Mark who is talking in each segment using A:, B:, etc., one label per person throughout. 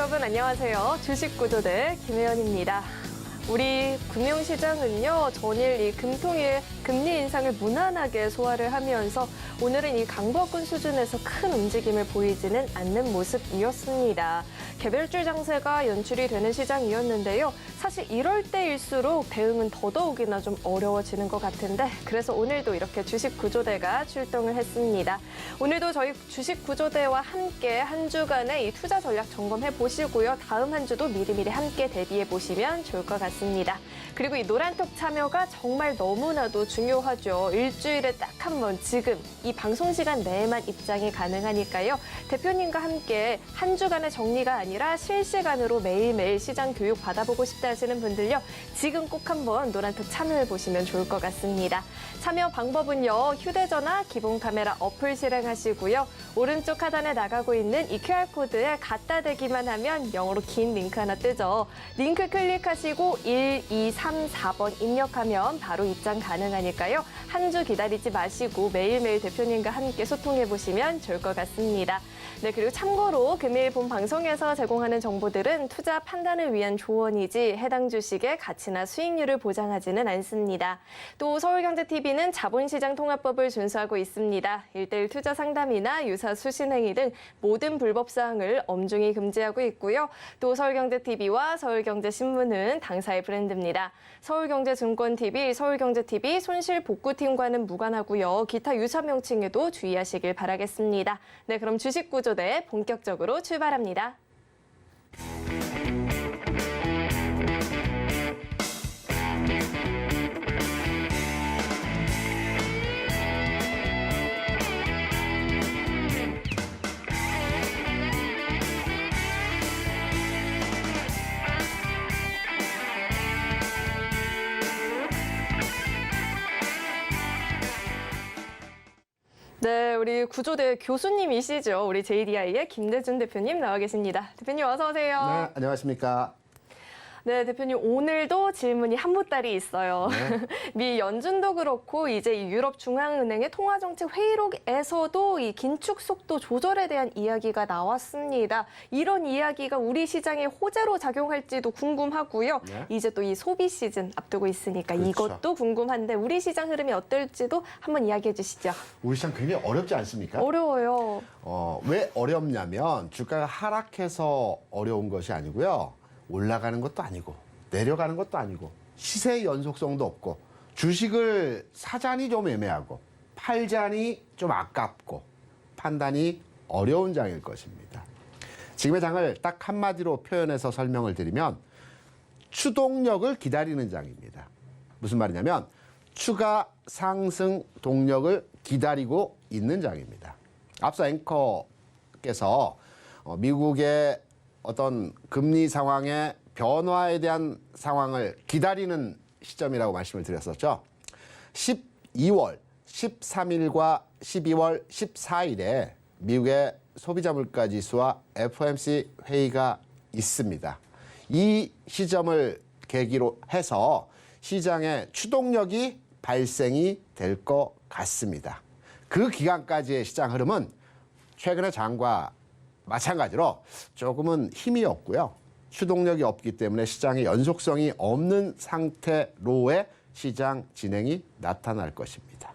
A: 여러분 안녕하세요. 주식구조대 김혜연입니다. 우리 금융시장은요, 전일 이 금통일 금리 인상을 무난하게 소화를 하면서 오늘은 이 강보권 수준에서 큰 움직임을 보이지는 않는 모습이었습니다. 개별주 장세가 연출이 되는 시장이었는데요. 사실 이럴 때일수록 대응은 더더욱이나 좀 어려워지는 것 같은데, 그래서 오늘도 이렇게 주식구조대가 출동을 했습니다. 오늘도 저희 주식구조대와 함께 한 주간의 이 투자 전략 점검해 보시고요. 다음 한 주도 미리미리 함께 대비해 보시면 좋을 것 같습니다. 그리고 이 노란톡 참여가 정말 너무나도 중요하죠. 일주일에 딱 한 번 지금 이 방송 시간 내에만 입장이 가능하니까요. 대표님과 함께 한 주간의 정리가 아니라 실시간으로 매일매일 시장 교육 받아보고 싶다 하시는 분들요. 지금 꼭 한번 노란톡 참여해 보시면 좋을 것 같습니다. 참여 방법은요. 휴대전화 기본 카메라 어플 실행하시고요. 오른쪽 하단에 나가고 있는 이 QR코드에 갖다 대기만 하면 영어로 긴 링크 하나 뜨죠. 링크 클릭하시고 1, 2, 3, 4번 입력하면 바로 입장 가능하니까요. 한 주 기다리지 마시고 매일매일 대표님과 함께 소통해 보시면 좋을 것 같습니다. 네, 그리고 참고로 금일 본 방송에서 제공하는 정보들은 투자 판단을 위한 조언이지 해당 주식의 가치나 수익률을 보장하지는 않습니다. 또 서울경제TV는 자본시장 통합법을 준수하고 있습니다. 1:1 투자 상담이나 유사 수신행위 등 모든 불법 사항을 엄중히 금지하고 있고요. 또 서울경제TV와 서울경제신문은 당사의 브랜드입니다. 서울경제증권TV, 서울경제TV 손실복구팀과는 무관하고요. 기타 유사 명칭에도 주의하시길 바라겠습니다. 네, 그럼 주식구조대 본격적으로 출발합니다. 네, 우리 구조대 교수님이시죠. 우리 JDI의 김대준 대표님 나와 계십니다. 대표님 어서 오세요.
B: 네, 안녕하십니까.
A: 네, 대표님 오늘도 질문이 한 보따리 있어요.
B: 네.
A: 미 연준도 그렇고 이제 이 유럽 중앙은행의 통화정책 회의록에서도 이 긴축 속도 조절에 대한 이야기가 나왔습니다. 이런 이야기가 우리 시장에 호재로 작용할지도 궁금하고요.
B: 네.
A: 이제 또 이 소비 시즌 앞두고 있으니까
B: 그렇죠.
A: 이것도 궁금한데 우리 시장 흐름이 어떨지도 한번 이야기해 주시죠.
B: 우리 시장 굉장히 어렵지 않습니까?
A: 어려워요.
B: 왜 어렵냐면 주가가 하락해서 어려운 것이 아니고요. 올라가는 것도 아니고 내려가는 것도 아니고 시세 연속성도 없고 주식을 사자니 좀 애매하고 팔자니 좀 아깝고 판단이 어려운 장일 것입니다. 지금의 장을 딱 한마디로 표현해서 설명을 드리면 추동력을 기다리는 장입니다. 무슨 말이냐면 추가 상승 동력을 기다리고 있는 장입니다. 앞서 앵커께서 미국의 어떤 금리 상황의 변화에 대한 상황을 기다리는 시점이라고 말씀을 드렸었죠. 12월 13일과 12월 14일에 미국의 소비자 물가 지수와 FOMC 회의가 있습니다. 이 시점을 계기로 해서 시장의 추동력이 발생이 될 것 같습니다. 그 기간까지의 시장 흐름은 최근의 장과 마찬가지로 조금은 힘이 없고요. 추동력이 없기 때문에 시장의 연속성이 없는 상태로의 시장 진행이 나타날 것입니다.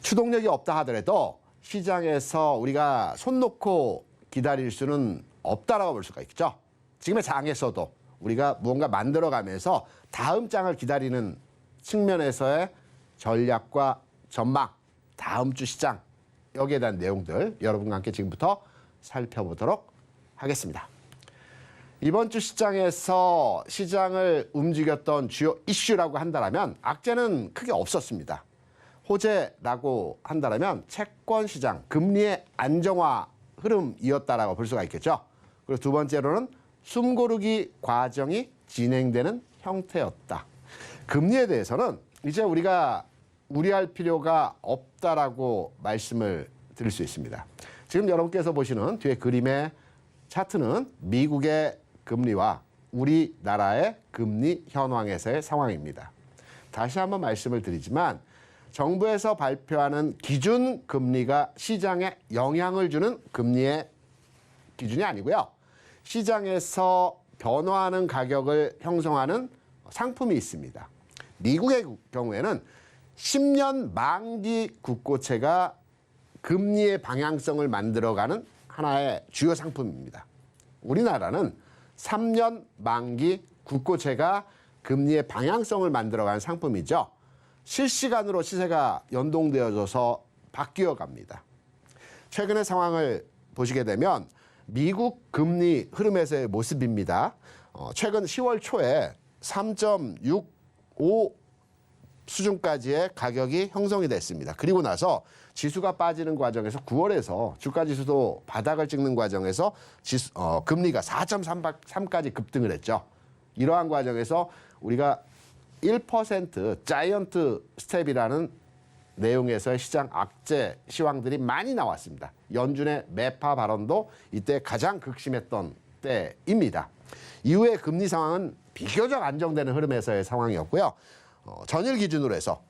B: 추동력이 없다 하더라도 시장에서 우리가 손 놓고 기다릴 수는 없다라고 볼 수가 있죠. 지금의 장에서도 우리가 무언가 만들어가면서 다음 장을 기다리는 측면에서의 전략과 전망, 다음 주 시장, 여기에 대한 내용들 여러분과 함께 지금부터 살펴보도록 하겠습니다. 이번 주 시장에서 시장을 움직였던 주요 이슈라고 한다면 악재는 크게 없었습니다. 호재라고 한다면 채권 시장, 금리의 안정화 흐름이었다라고 볼 수가 있겠죠. 그리고 두 번째로는 숨고르기 과정이 진행되는 형태였다. 금리에 대해서는 이제 우리가 우려할 필요가 없다라고 말씀을 드릴 수 있습니다. 지금 여러분께서 보시는 뒤에 그림의 차트는 미국의 금리와 우리나라의 금리 현황에서의 상황입니다. 다시 한번 말씀을 드리지만 정부에서 발표하는 기준 금리가 시장에 영향을 주는 금리의 기준이 아니고요. 시장에서 변화하는 가격을 형성하는 상품이 있습니다. 미국의 경우에는 10년 만기 국고채가 금리의 방향성을 만들어가는 하나의 주요 상품입니다. 우리나라는 3년 만기 국고채가 금리의 방향성을 만들어가는 상품이죠. 실시간으로 시세가 연동되어져서 바뀌어 갑니다. 최근의 상황을 보시게 되면 미국 금리 흐름에서의 모습입니다. 최근 10월 초에 3.65 수준까지의 가격이 형성이 됐습니다. 그리고 나서 지수가 빠지는 과정에서 9월에서 주가지수도 바닥을 찍는 과정에서 금리가 4.3까지 급등을 했죠. 이러한 과정에서 우리가 1% 자이언트 스텝이라는 내용에서의 시장 악재 시황들이 많이 나왔습니다. 연준의 매파 발언도 이때 가장 극심했던 때입니다. 이후에 금리 상황은 비교적 안정되는 흐름에서의 상황이었고요. 전일 기준으로 해서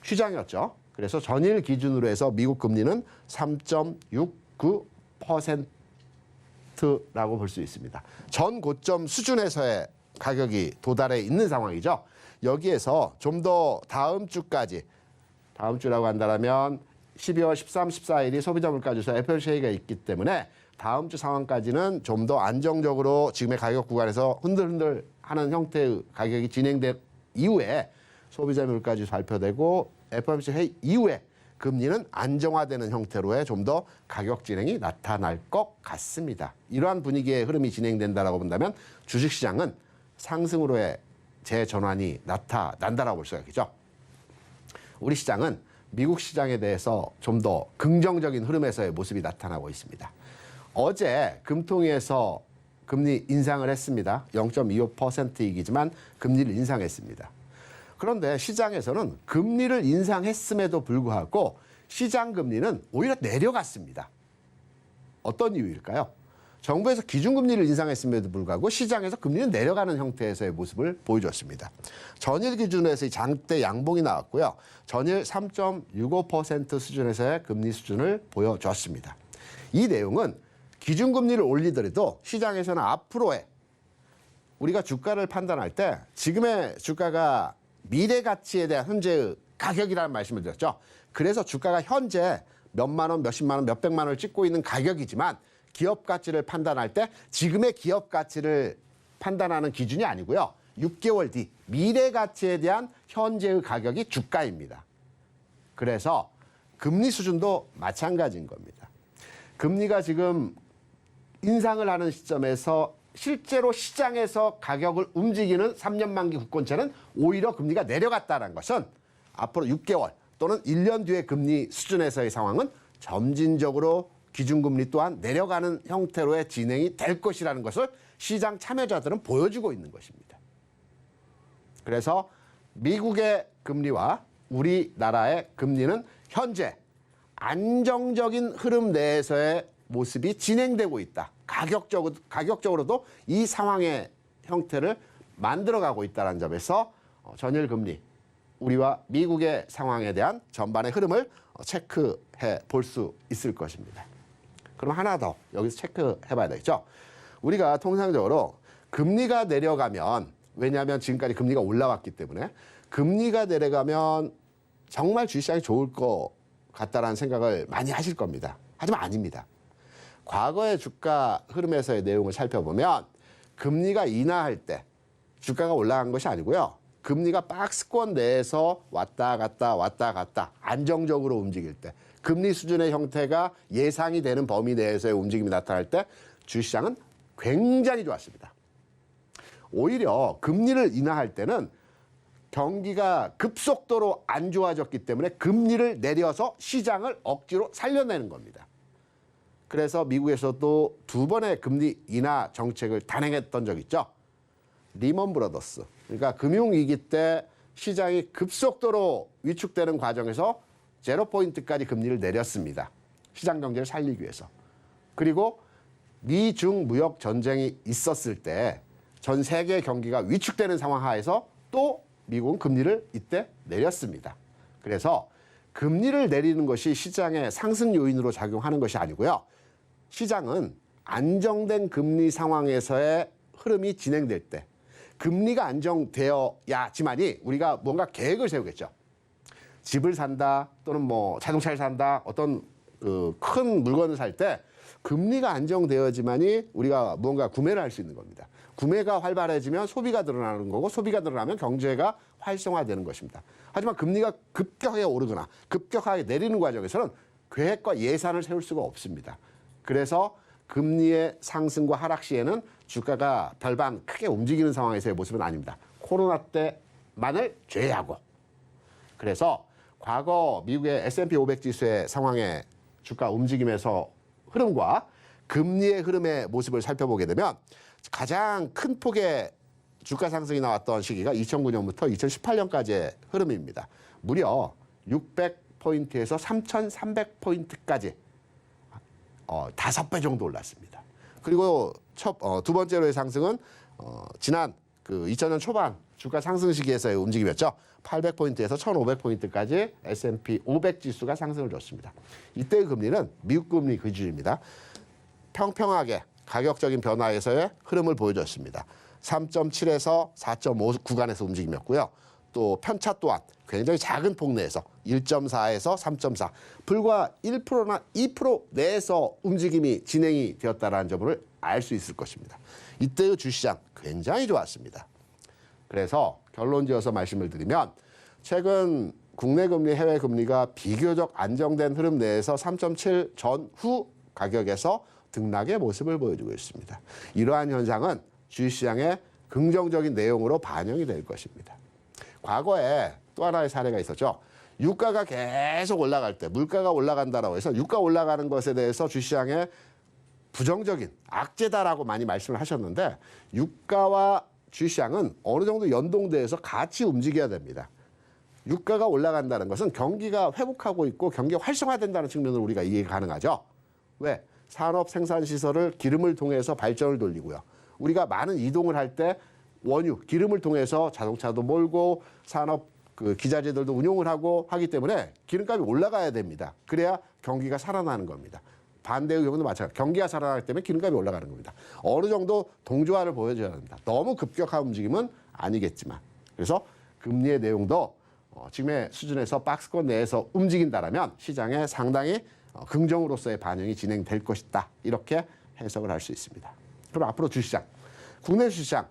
B: 휴장이었죠. 그래서 전일 기준으로 해서 미국 금리는 3.69%라고 볼 수 있습니다. 전 고점 수준에서의 가격이 도달해 있는 상황이죠. 여기에서 좀 더 다음 주까지, 다음 주라고 한다면 12월 13, 14일이 소비자 물가지수 FOMC가 있기 때문에 다음 주 상황까지는 좀 더 안정적으로 지금의 가격 구간에서 흔들흔들 하는 형태의 가격이 진행된 이후에 소비자 물가지수 발표되고 FOMC 회의 이후에 금리는 안정화되는 형태로의 좀 더 가격 진행이 나타날 것 같습니다. 이러한 분위기의 흐름이 진행된다라고 본다면 주식시장은 상승으로의 재전환이 나타난다라고 볼 수가 있죠. 우리 시장은 미국 시장에 대해서 좀 더 긍정적인 흐름에서의 모습이 나타나고 있습니다. 어제 금통위에서 금리 인상을 했습니다. 0.25%이기지만 금리를 인상했습니다. 그런데 시장에서는 금리를 인상했음에도 불구하고 시장 금리는 오히려 내려갔습니다. 어떤 이유일까요? 정부에서 기준금리를 인상했음에도 불구하고 시장에서 금리는 내려가는 형태에서의 모습을 보여줬습니다. 전일 기준에서 장대 양봉이 나왔고요. 전일 3.65% 수준에서의 금리 수준을 보여줬습니다. 이 내용은 기준금리를 올리더라도 시장에서는 앞으로의 우리가 주가를 판단할 때 지금의 주가가 미래 가치에 대한 현재의 가격이라는 말씀을 드렸죠. 그래서 주가가 현재 몇만 원, 몇십만 원, 몇백만 원을 찍고 있는 가격이지만 기업 가치를 판단할 때 지금의 기업 가치를 판단하는 기준이 아니고요. 6개월 뒤 미래 가치에 대한 현재의 가격이 주가입니다. 그래서 금리 수준도 마찬가지인 겁니다. 금리가 지금 인상을 하는 시점에서 실제로 시장에서 가격을 움직이는 3년 만기 국권채는 오히려 금리가 내려갔다는 것은 앞으로 6개월 또는 1년 뒤의 금리 수준에서의 상황은 점진적으로 기준금리 또한 내려가는 형태로의 진행이 될 것이라는 것을 시장 참여자들은 보여주고 있는 것입니다. 그래서 미국의 금리와 우리나라의 금리는 현재 안정적인 흐름 내에서의 모습이 진행되고 있다. 가격적으로도 이 상황의 형태를 만들어가고 있다는 점에서 전일 금리, 우리와 미국의 상황에 대한 전반의 흐름을 체크해 볼 수 있을 것입니다. 그럼 하나 더 여기서 체크해 봐야 되겠죠. 우리가 통상적으로 금리가 내려가면, 왜냐하면 지금까지 금리가 올라왔기 때문에 금리가 내려가면 정말 주식시장이 좋을 것 같다라는 생각을 많이 하실 겁니다. 하지만 아닙니다. 과거의 주가 흐름에서의 내용을 살펴보면 금리가 인하할 때 주가가 올라간 것이 아니고요. 금리가 박스권 내에서 왔다 갔다 안정적으로 움직일 때, 금리 수준의 형태가 예상이 되는 범위 내에서의 움직임이 나타날 때 주식시장은 굉장히 좋았습니다. 오히려 금리를 인하할 때는 경기가 급속도로 안 좋아졌기 때문에 금리를 내려서 시장을 억지로 살려내는 겁니다. 그래서 미국에서도 2번의 금리 인하 정책을 단행했던 적 있죠. 리먼 브라더스, 그러니까 금융위기 때 시장이 급속도로 위축되는 과정에서 제로 포인트까지 금리를 내렸습니다. 시장 경제를 살리기 위해서. 그리고 미중 무역 전쟁이 있었을 때 전 세계 경기가 위축되는 상황 하에서 또 미국은 금리를 이때 내렸습니다. 그래서 금리를 내리는 것이 시장의 상승 요인으로 작용하는 것이 아니고요. 시장은 안정된 금리 상황에서의 흐름이 진행될 때 금리가 안정되어야지만이 우리가 뭔가 계획을 세우겠죠. 집을 산다 또는 뭐 자동차를 산다 어떤 큰 물건을 살 때 금리가 안정되어야지만이 우리가 무언가 구매를 할 수 있는 겁니다. 구매가 활발해지면 소비가 늘어나는 거고 소비가 늘어나면 경제가 활성화되는 것입니다. 하지만 금리가 급격하게 오르거나 급격하게 내리는 과정에서는 계획과 예산을 세울 수가 없습니다. 그래서 금리의 상승과 하락 시에는 주가가 별반 크게 움직이는 상황에서의 모습은 아닙니다. 코로나 때만을 제외하고. 그래서 과거 미국의 S&P 500 지수의 상황의 주가 움직임에서 흐름과 금리의 흐름의 모습을 살펴보게 되면 가장 큰 폭의 주가 상승이 나왔던 시기가 2009년부터 2018년까지의 흐름입니다. 무려 600포인트에서 3,300포인트까지 5배 정도 올랐습니다. 그리고 두 번째로의 상승은 지난 2000년 초반 주가 상승 시기에서의 움직임이었죠. 800포인트에서 1500포인트까지 S&P 500 지수가 상승을 줬습니다. 이때의 금리는 미국 금리 기준입니다. 평평하게 가격적인 변화에서의 흐름을 보여줬습니다. 3.7에서 4.5 구간에서 움직임이었고요. 또 편차 또한 굉장히 작은 폭내에서 1.4에서 3.4 불과 1%나 2% 내에서 움직임이 진행이 되었다는 점을 알 수 있을 것입니다. 이때의 주시장 굉장히 좋았습니다. 그래서 결론지어서 말씀을 드리면 최근 국내 금리, 해외 금리가 비교적 안정된 흐름 내에서 3.7 전후 가격에서 등락의 모습을 보여주고 있습니다. 이러한 현상은 주식시장의 긍정적인 내용으로 반영이 될 것입니다. 과거에 또 하나의 사례가 있었죠. 유가가 계속 올라갈 때 물가가 올라간다라고 해서 유가 올라가는 것에 대해서 주식시장에 부정적인 악재다라고 많이 말씀을 하셨는데 유가와 주식시장은 어느 정도 연동돼서 같이 움직여야 됩니다. 유가가 올라간다는 것은 경기가 회복하고 있고 경기가 활성화된다는 측면으로 우리가 이해가 가능하죠. 왜? 산업 생산시설을 기름을 통해서 발전을 돌리고요. 우리가 많은 이동을 할 때 원유, 기름을 통해서 자동차도 몰고 산업 기자재들도 운용을 하고 하기 때문에 기름값이 올라가야 됩니다. 그래야 경기가 살아나는 겁니다. 반대의 경우도 마찬가지. 경기가 살아나기 때문에 기름값이 올라가는 겁니다. 어느 정도 동조화를 보여줘야 합니다. 너무 급격한 움직임은 아니겠지만. 그래서 금리의 내용도 지금의 수준에서 박스권 내에서 움직인다라면 시장에 상당히 긍정으로서의 반영이 진행될 것이다. 이렇게 해석을 할 수 있습니다. 그럼 앞으로 주시장, 국내 주시장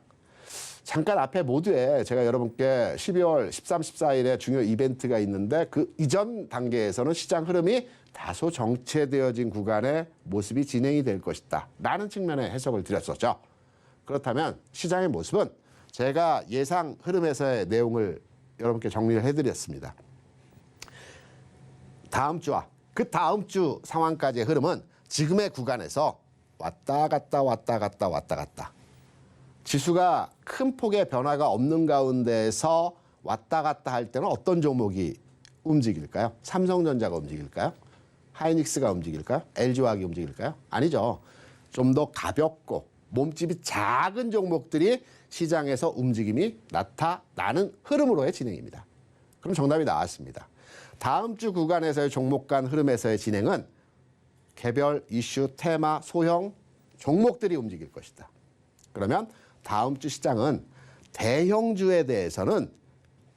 B: 잠깐 앞에 모두에 제가 여러분께 12월 13, 14일에 중요 이벤트가 있는데 그 이전 단계에서는 시장 흐름이 다소 정체되어진 구간의 모습이 진행이 될 것이다. 라는 측면의 해석을 드렸었죠. 그렇다면 시장의 모습은 제가 예상 흐름에서의 내용을 여러분께 정리를 해드렸습니다. 다음 주와 그 다음 주 상황까지의 흐름은 지금의 구간에서 왔다 갔다 왔다 갔다 왔다 갔다. 지수가 큰 폭의 변화가 없는 가운데에서 왔다 갔다 할 때는 어떤 종목이 움직일까요? 삼성전자가 움직일까요? 하이닉스가 움직일까요? LG화학이 움직일까요? 아니죠. 좀 더 가볍고 몸집이 작은 종목들이 시장에서 움직임이 나타나는 흐름으로의 진행입니다. 그럼 정답이 나왔습니다. 다음 주 구간에서의 종목 간 흐름에서의 진행은 개별 이슈, 테마, 소형 종목들이 움직일 것이다. 그러면 다음 주 시장은 대형주에 대해서는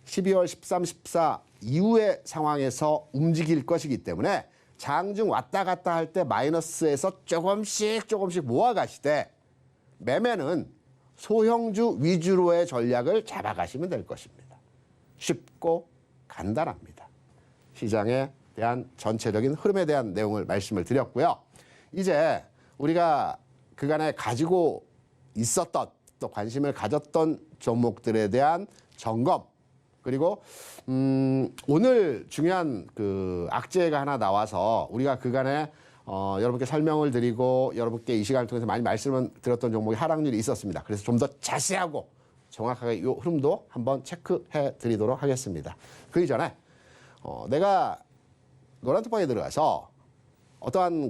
B: 12월 13, 14 이후의 상황에서 움직일 것이기 때문에 장중 왔다 갔다 할 때 마이너스에서 조금씩 모아가시되 매매는 소형주 위주로의 전략을 잡아가시면 될 것입니다. 쉽고 간단합니다. 시장에 대한 전체적인 흐름에 대한 내용을 말씀을 드렸고요. 이제 우리가 그간에 가지고 있었던 또 관심을 가졌던 종목들에 대한 점검 그리고 오늘 중요한 악재가 하나 나와서 우리가 그간에 여러분께 설명을 드리고 여러분께 이 시간을 통해서 많이 말씀을 드렸던 종목이 하락률이 있었습니다. 그래서 좀 더 자세하고 정확하게 이 흐름도 한번 체크해 드리도록 하겠습니다. 그 이전에 내가 노란톡방에 들어가서 어떠한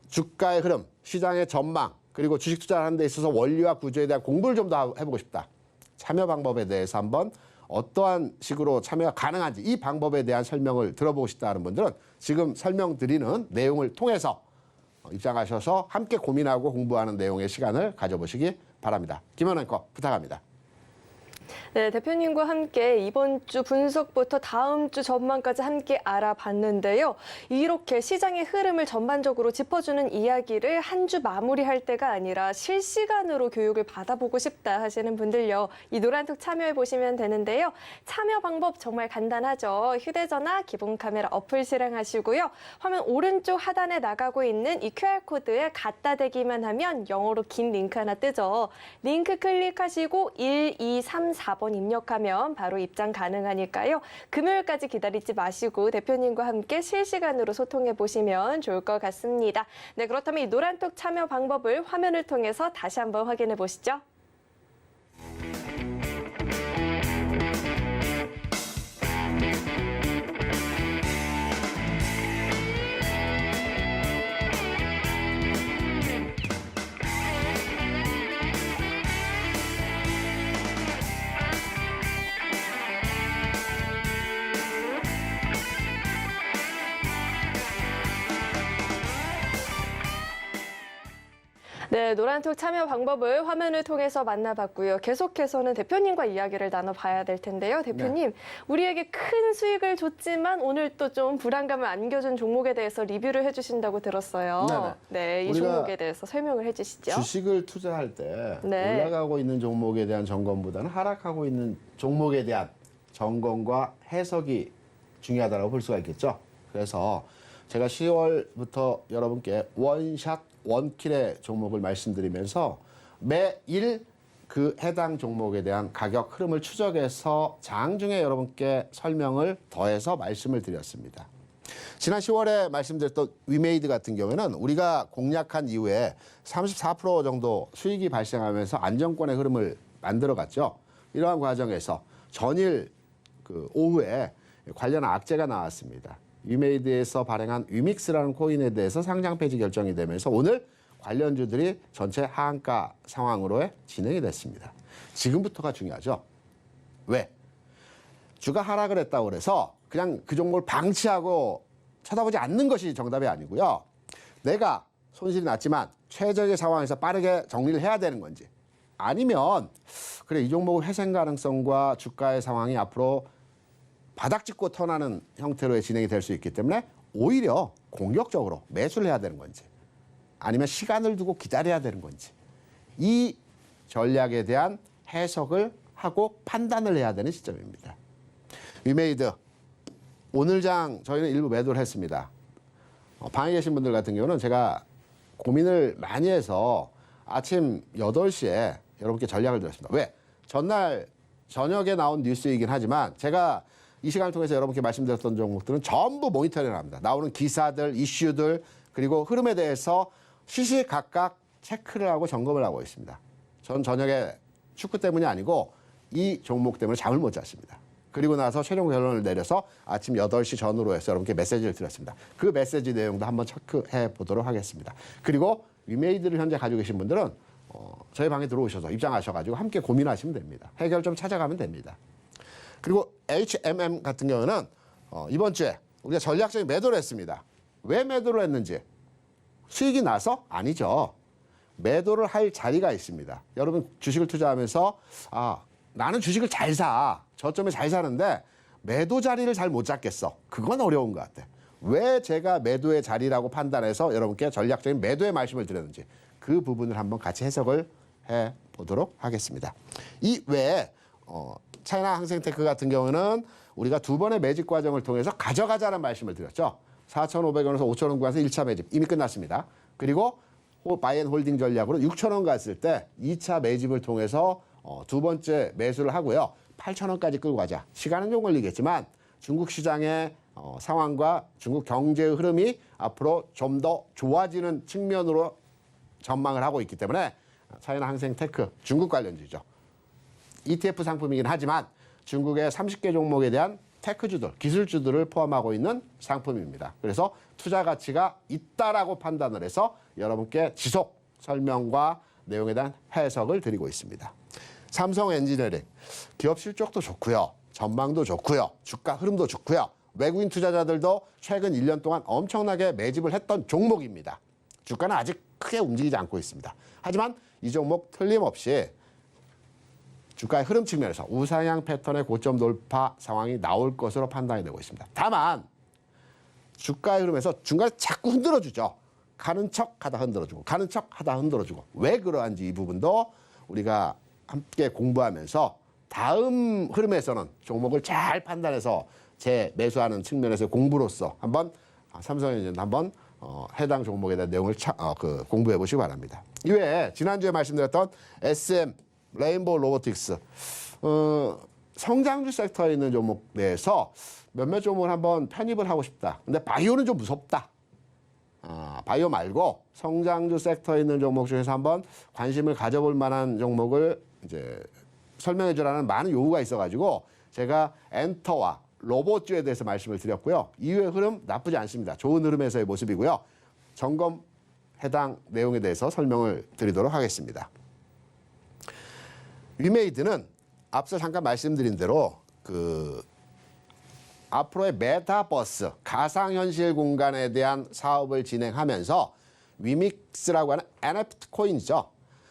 B: 주가의 흐름, 시장의 전망 그리고 주식 투자를 하는 데 있어서 원리와 구조에 대한 공부를 좀 더 해보고 싶다. 참여 방법에 대해서 한번 어떠한 식으로 참여가 가능한지 이 방법에 대한 설명을 들어보고 싶다는 분들은 지금 설명드리는 내용을 통해서 입장하셔서 함께 고민하고 공부하는 내용의 시간을 가져보시기 바랍니다. 김현 앵커 부탁합니다.
A: 네, 대표님과 함께 이번 주 분석부터 다음 주 전망까지 함께 알아봤는데요. 이렇게 시장의 흐름을 전반적으로 짚어주는 이야기를 한 주 마무리할 때가 아니라 실시간으로 교육을 받아보고 싶다 하시는 분들요. 이 노란톡 참여해 보시면 되는데요. 참여 방법 정말 간단하죠. 휴대전화 기본 카메라 어플 실행하시고요. 화면 오른쪽 하단에 나가고 있는 이 QR코드에 갖다 대기만 하면 영어로 긴 링크 하나 뜨죠. 링크 클릭하시고 1234번 입력하면 바로 입장 가능하니까요. 금요일까지 기다리지 마시고 대표님과 함께 실시간으로 소통해 보시면 좋을 것 같습니다. 네, 그렇다면 이 노란톡 참여 방법을 화면을 통해서 다시 한번 확인해 보시죠. 네, 노란톡 참여 방법을 화면을 통해서 만나봤고요. 계속해서는 대표님과 이야기를 나눠봐야 될 텐데요. 대표님, 우리에게 큰 수익을 줬지만 오늘 또 좀 불안감을 안겨준 종목에 대해서 리뷰를 해주신다고 들었어요.
B: 네네.
A: 네, 이
B: 우리가
A: 종목에 대해서 설명을 해주시죠.
B: 주식을 투자할 때
A: 네.
B: 올라가고 있는 종목에 대한 점검보다는 하락하고 있는 종목에 대한 점검과 해석이 중요하다고 볼 수가 있겠죠. 그래서 제가 10월부터 여러분께 원샷 원킬의 종목을 말씀드리면서 매일 그 해당 종목에 대한 가격 흐름을 추적해서 장중에 여러분께 설명을 더해서 말씀을 드렸습니다. 지난 10월에 말씀드렸던 위메이드 같은 경우에는 우리가 공략한 이후에 34% 정도 수익이 발생하면서 안정권의 흐름을 만들어갔죠. 이러한 과정에서 전일 오후에 관련 악재가 나왔습니다. 위메이드에서 발행한 위믹스라는 코인에 대해서 상장 폐지 결정이 되면서 오늘 관련주들이 전체 하한가 상황으로 진행이 됐습니다. 지금부터가 중요하죠. 왜? 주가 하락을 했다고 그래서 그냥 그 종목을 방치하고 쳐다보지 않는 것이 정답이 아니고요. 내가 손실이 났지만 최적의 상황에서 빠르게 정리를 해야 되는 건지 아니면 그래 이 종목의 회생 가능성과 주가의 상황이 앞으로 바닥 짚고 턴하는 형태로 진행이 될 수 있기 때문에 오히려 공격적으로 매수를 해야 되는 건지 아니면 시간을 두고 기다려야 되는 건지 이 전략에 대한 해석을 하고 판단을 해야 되는 시점입니다. 위메이드 오늘 장 저희는 일부 매도를 했습니다. 방에 계신 분들 같은 경우는 제가 고민을 많이 해서 아침 8시에 여러분께 전략을 드렸습니다. 왜? 전날 저녁에 나온 뉴스이긴 하지만 제가 이 시간을 통해서 여러분께 말씀드렸던 종목들은 전부 모니터링을 합니다. 나오는 기사들, 이슈들, 그리고 흐름에 대해서 시시각각 체크를 하고 점검을 하고 있습니다. 전 저녁에 축구 때문이 아니고 이 종목 때문에 잠을 못 잤습니다. 그리고 나서 최종 결론을 내려서 아침 8시 전후로 해서 여러분께 메시지를 드렸습니다. 그 메시지 내용도 한번 체크해 보도록 하겠습니다. 그리고 위메이드를 현재 가지고 계신 분들은 저희 방에 들어오셔서 입장하셔가지고 함께 고민하시면 됩니다. 해결 좀 찾아가면 됩니다. 그리고 HMM 같은 경우는 이번 주에 우리가 전략적인 매도를 했습니다. 왜 매도를 했는지 수익이 나서? 아니죠. 매도를 할 자리가 있습니다. 여러분 주식을 투자하면서 나는 주식을 잘 사. 저점에 잘 사는데 매도 자리를 잘 못 잡겠어. 그건 어려운 것 같아. 왜 제가 매도의 자리라고 판단해서 여러분께 전략적인 매도의 말씀을 드렸는지 그 부분을 한번 같이 해석을 해보도록 하겠습니다. 이 외에 차이나 항생테크 같은 경우는 우리가 2번의 매집 과정을 통해서 가져가자는 말씀을 드렸죠. 4,500원에서 5,000원 구간에서 1차 매집 이미 끝났습니다. 그리고 바이앤홀딩 전략으로 6,000원 갔을 때 2차 매집을 통해서 두 번째 매수를 하고요. 8,000원까지 끌고 가자. 시간은 좀 걸리겠지만 중국 시장의 상황과 중국 경제의 흐름이 앞으로 좀 더 좋아지는 측면으로 전망을 하고 있기 때문에 차이나 항생테크 중국 관련주죠. ETF 상품이긴 하지만 중국의 30개 종목에 대한 테크주들, 기술주들을 포함하고 있는 상품입니다. 그래서 투자 가치가 있다라고 판단을 해서 여러분께 지속 설명과 내용에 대한 해석을 드리고 있습니다. 삼성 엔지니어링, 기업 실적도 좋고요. 전망도 좋고요. 주가 흐름도 좋고요. 외국인 투자자들도 최근 1년 동안 엄청나게 매집을 했던 종목입니다. 주가는 아직 크게 움직이지 않고 있습니다. 하지만 이 종목 틀림없이 주가의 흐름 측면에서 우상향 패턴의 고점 돌파 상황이 나올 것으로 판단이 되고 있습니다. 다만 주가의 흐름에서 중간에 자꾸 흔들어주죠. 가는 척 하다 흔들어주고 가는 척 하다 흔들어주고 왜 그러한지 이 부분도 우리가 함께 공부하면서 다음 흐름에서는 종목을 잘 판단해서 재매수하는 측면에서 공부로서 한번 삼성전자 한번 해당 종목에 대한 내용을 공부해 보시기 바랍니다. 이외에 지난주에 말씀드렸던 SM 레인보우 로보틱스 성장주 섹터에 있는 종목 내에서 몇몇 종목을 한번 편입을 하고 싶다. 근데 바이오는 좀 무섭다. 바이오 말고 성장주 섹터에 있는 종목 중에서 한번 관심을 가져볼 만한 종목을 이제 설명해 주라는 많은 요구가 있어가지고 제가 엔터와 로봇주에 대해서 말씀을 드렸고요. 이후의 흐름 나쁘지 않습니다. 좋은 흐름에서의 모습이고요. 점검 해당 내용에 대해서 설명을 드리도록 하겠습니다. 위메이드는 앞서 잠깐 말씀드린 대로 앞으로의 메타버스 가상현실 공간에 대한 사업을 진행하면서 위믹스라고 하는 NFT 코인이죠.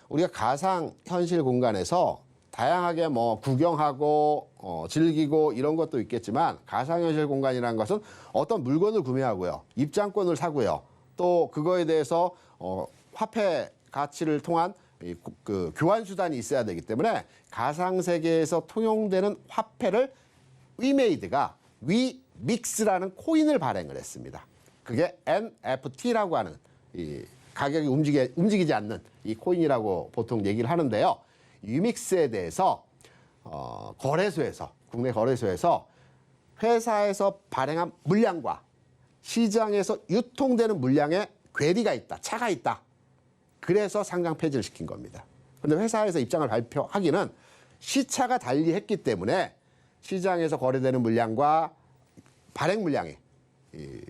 B: 우리가 가상현실 공간에서 다양하게 구경하고 즐기고 이런 것도 있겠지만 가상현실 공간이라는 것은 어떤 물건을 구매하고요. 입장권을 사고요. 또 그거에 대해서 화폐 가치를 통한 교환 수단이 있어야 되기 때문에 가상세계에서 통용되는 화폐를 위메이드가 위믹스라는 코인을 발행을 했습니다. 그게 NFT라고 하는 이 가격이 움직이지 않는 이 코인이라고 보통 얘기를 하는데요. 위믹스에 대해서 거래소에서 국내 거래소에서 회사에서 발행한 물량과 시장에서 유통되는 물량에 괴리가 있다, 차가 있다. 그래서 상장 폐지를 시킨 겁니다. 그런데 회사에서 입장을 발표하기는 시차가 달리했기 때문에 시장에서 거래되는 물량과 발행 물량이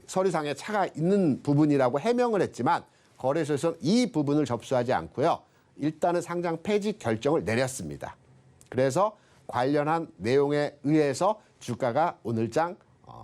B: 서류상에 차가 있는 부분이라고 해명을 했지만 거래소에서는 이 부분을 접수하지 않고요. 일단은 상장 폐지 결정을 내렸습니다. 그래서 관련한 내용에 의해서 주가가 오늘장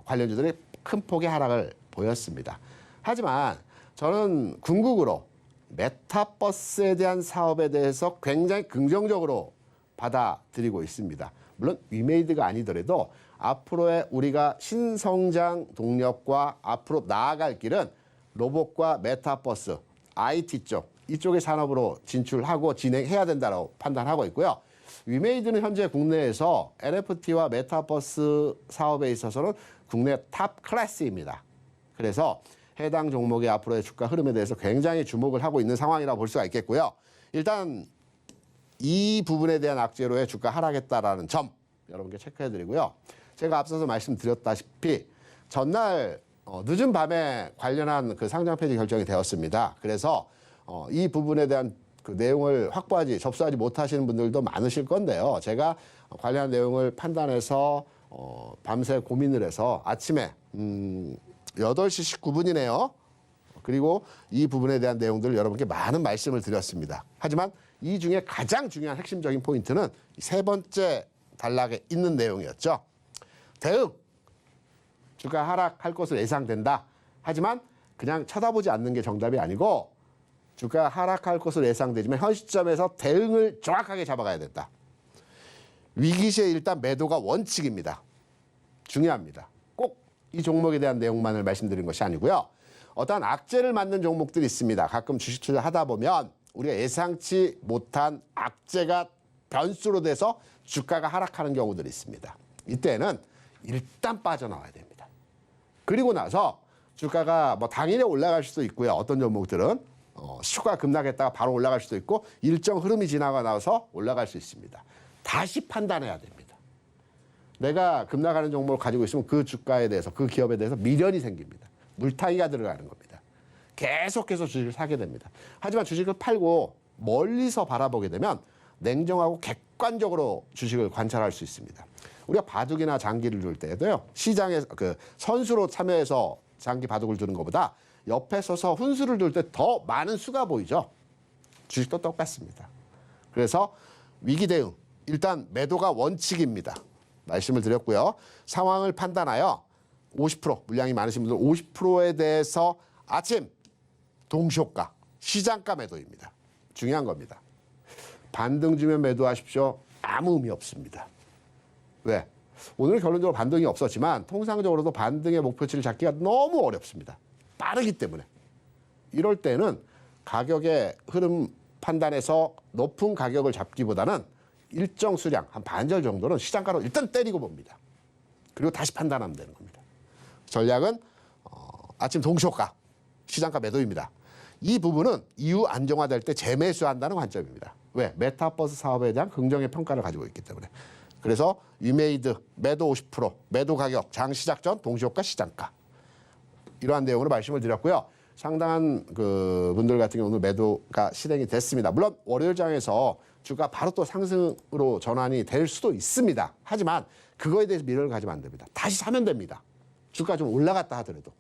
B: 관련주들이 큰 폭의 하락을 보였습니다. 하지만 저는 궁극으로 메타버스에 대한 사업에 대해서 굉장히 긍정적으로 받아들이고 있습니다. 물론 위메이드가 아니더라도 앞으로의 우리가 신성장 동력과 앞으로 나아갈 길은 로봇과 메타버스, IT 쪽 이쪽의 산업으로 진출하고 진행해야 된다고 판단하고 있고요. 위메이드는 현재 국내에서 NFT와 메타버스 사업에 있어서는 국내 탑 클래스입니다. 그래서 해당 종목의 앞으로의 주가 흐름에 대해서 굉장히 주목을 하고 있는 상황이라고 볼 수가 있겠고요. 일단 이 부분에 대한 악재로의 주가 하락했다라는 점 여러분께 체크해드리고요. 제가 앞서서 말씀드렸다시피 전날 늦은 밤에 관련한 그 상장 폐지 결정이 되었습니다. 그래서 이 부분에 대한 그 내용을 접수하지 못하시는 분들도 많으실 건데요. 제가 관련한 내용을 판단해서 밤새 고민을 해서 아침에 8시 19분이네요. 그리고 이 부분에 대한 내용들을 여러분께 많은 말씀을 드렸습니다. 하지만 이 중에 가장 중요한 핵심적인 포인트는 세 번째 단락에 있는 내용이었죠. 대응. 주가 하락할 것으로 예상된다. 하지만 그냥 쳐다보지 않는 게 정답이 아니고 주가 하락할 것으로 예상되지만 현 시점에서 대응을 정확하게 잡아가야 된다. 위기 시에 일단 매도가 원칙입니다. 중요합니다. 꼭 이 종목에 대한 내용만을 말씀드린 것이 아니고요. 어떠한 악재를 맞는 종목들이 있습니다. 가끔 주식 투자하다 보면 우리가 예상치 못한 악재가 변수로 돼서 주가가 하락하는 경우들이 있습니다. 이때는 일단 빠져나와야 됩니다. 그리고 나서 주가가 당일에 올라갈 수도 있고요. 어떤 종목들은 주가 급락했다가 바로 올라갈 수도 있고 일정 흐름이 지나가 나서 올라갈 수 있습니다. 다시 판단해야 됩니다. 내가 급락하는 종목을 가지고 있으면 그 주가에 대해서 그 기업에 대해서 미련이 생깁니다. 물타기가 들어가는 겁니다. 계속해서 주식을 사게 됩니다. 하지만 주식을 팔고 멀리서 바라보게 되면 냉정하고 객관적으로 주식을 관찰할 수 있습니다. 우리가 바둑이나 장기를 둘 때도요. 시장에서 선수로 참여해서 장기 바둑을 두는 것보다 옆에 서서 훈수를 둘 때 더 많은 수가 보이죠. 주식도 똑같습니다. 그래서 위기 대응 일단 매도가 원칙입니다. 말씀을 드렸고요. 상황을 판단하여 50% 물량이 많으신 분들 50%에 대해서 아침 동시효과, 시장가 매도입니다. 중요한 겁니다. 반등 주면 매도하십시오. 아무 의미 없습니다. 왜? 오늘 결론적으로 반등이 없었지만 통상적으로도 반등의 목표치를 잡기가 너무 어렵습니다. 빠르기 때문에. 이럴 때는 가격의 흐름 판단에서 높은 가격을 잡기보다는 일정 수량, 한 반절 정도는 시장가로 일단 때리고 봅니다. 그리고 다시 판단하면 되는 겁니다. 전략은 아침 동시효과, 시장가 매도입니다. 이 부분은 이후 안정화될 때 재매수한다는 관점입니다. 왜? 메타버스 사업에 대한 긍정의 평가를 가지고 있기 때문에. 그래서 위메이드 매도 50%, 매도 가격, 장 시작 전 동시효과 시장가. 이러한 내용으로 말씀을 드렸고요. 상당한 그 분들 같은 경우는 매도가 실행이 됐습니다. 물론 월요일장에서 주가 바로 또 상승으로 전환이 될 수도 있습니다. 하지만 그거에 대해서 미련을 가지면 안 됩니다. 다시 사면 됩니다. 주가 좀 올라갔다 하더라도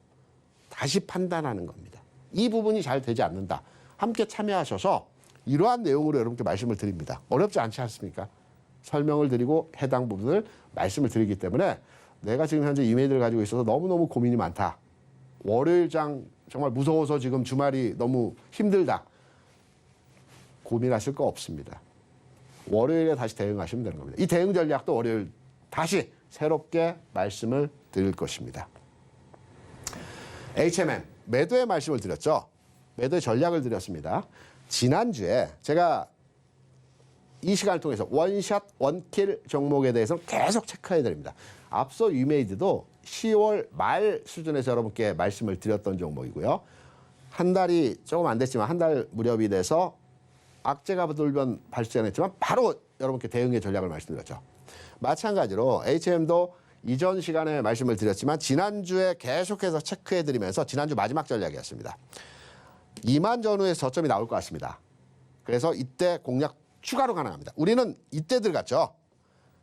B: 다시 판단하는 겁니다. 이 부분이 잘 되지 않는다. 함께 참여하셔서 이러한 내용으로 여러분께 말씀을 드립니다. 어렵지 않지 않습니까? 설명을 드리고 해당 부분을 말씀을 드리기 때문에 내가 지금 현재 이메일을 가지고 있어서 너무너무 고민이 많다. 월요일장 정말 무서워서 지금 주말이 너무 힘들다. 고민하실 거 없습니다. 월요일에 다시 대응하시면 되는 겁니다. 이 대응 전략도 월요일 다시 새롭게 말씀을 드릴 것입니다. HMM 매도의 말씀을 드렸죠. 매도의 전략을 드렸습니다. 지난주에 제가 이 시간을 통해서 원샷 원킬 종목에 대해서 계속 체크해야 됩니다. 앞서 위메이드도 10월 말 수준에서 여러분께 말씀을 드렸던 종목이고요. 한 달이 조금 안 됐지만 한 달 무렵이 돼서 악재가 돌변 발생했지만 바로 여러분께 대응의 전략을 말씀드렸죠. 마찬가지로 HM도 이전 시간에 말씀을 드렸지만 지난주에 계속해서 체크해드리면서 지난주 마지막 전략이었습니다. 2만 전후에서 저점이 나올 것 같습니다. 그래서 이때 공략 추가로 가능합니다. 우리는 이때 들어갔죠.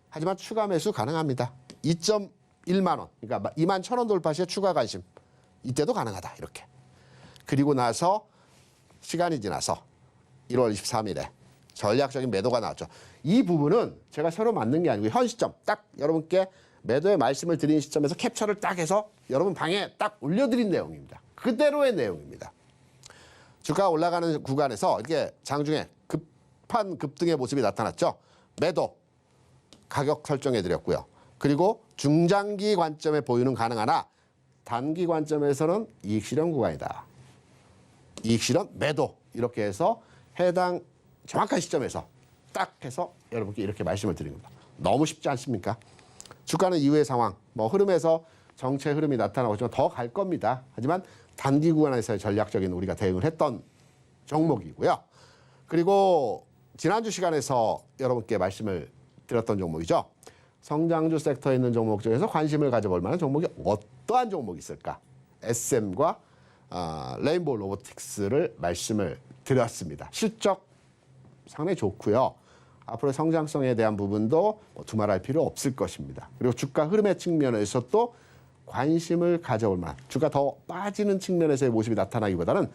B: 하지만 추가 매수 가능합니다. 2.1만 원, 그러니까 2만 1,000원 돌파 시에 추가 관심. 이때도 가능하다. 이렇게. 그리고 나서 시간이 지나서 1월 23일에 전략적인 매도가 나왔죠. 이 부분은 제가 새로 만든 게 아니고 현 시점 딱 여러분께 매도의 말씀을 드린 시점에서 캡처를 딱 해서 여러분 방에 딱 올려드린 내용입니다. 그대로의 내용입니다. 주가 올라가는 구간에서 이렇게 장중에 급한 급등의 모습이 나타났죠. 매도 가격 설정해 드렸고요. 그리고 중장기 관점에 보유는 가능하나 단기 관점에서는 이익 실현 구간이다. 이익 실현 매도 이렇게 해서 해당 정확한 시점에서 딱 해서 여러분께 이렇게 말씀을 드린 겁니다. 너무 쉽지 않습니까? 주가는 이후의 상황, 흐름에서 정체 흐름이 나타나고 있지만 더 갈 겁니다. 하지만 단기 구간에서의 전략적인 우리가 대응을 했던 종목이고요. 그리고 지난주 시간에서 여러분께 말씀을 드렸던 종목이죠. 성장주 섹터에 있는 종목 중에서 관심을 가져볼 만한 종목이 어떠한 종목이 있을까? SM과 레인보우 로보틱스를 말씀을 드렸습니다. 실적 상당히 좋고요. 앞으로 성장성에 대한 부분도 두말할 필요 없을 것입니다. 그리고 주가 흐름의 측면에서 또 관심을 가져올 만한 주가 더 빠지는 측면에서의 모습이 나타나기보다는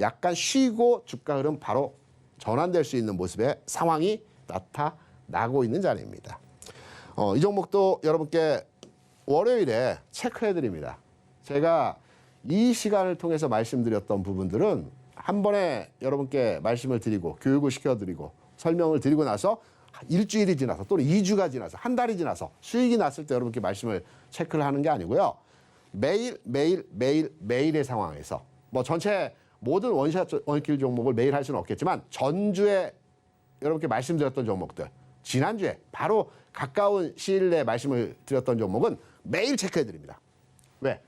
B: 약간 쉬고 주가 흐름 바로 전환될 수 있는 모습의 상황이 나타나고 있는 자리입니다. 이 종목도 여러분께 월요일에 체크해드립니다. 제가 이 시간을 통해서 말씀드렸던 부분들은 한 번에 여러분께 말씀을 드리고 교육을 시켜드리고 설명을 드리고 나서 일주일이 지나서 또는 2주가 지나서 한 달이 지나서 수익이 났을 때 여러분께 말씀을 체크를 하는 게 아니고요. 매일의 상황에서 전체 모든 원샷 원킬 종목을 매일 할 수는 없겠지만 전주에 여러분께 말씀드렸던 종목들 지난주에 바로 가까운 시일 내에 말씀을 드렸던 종목은 매일 체크해드립니다. 왜?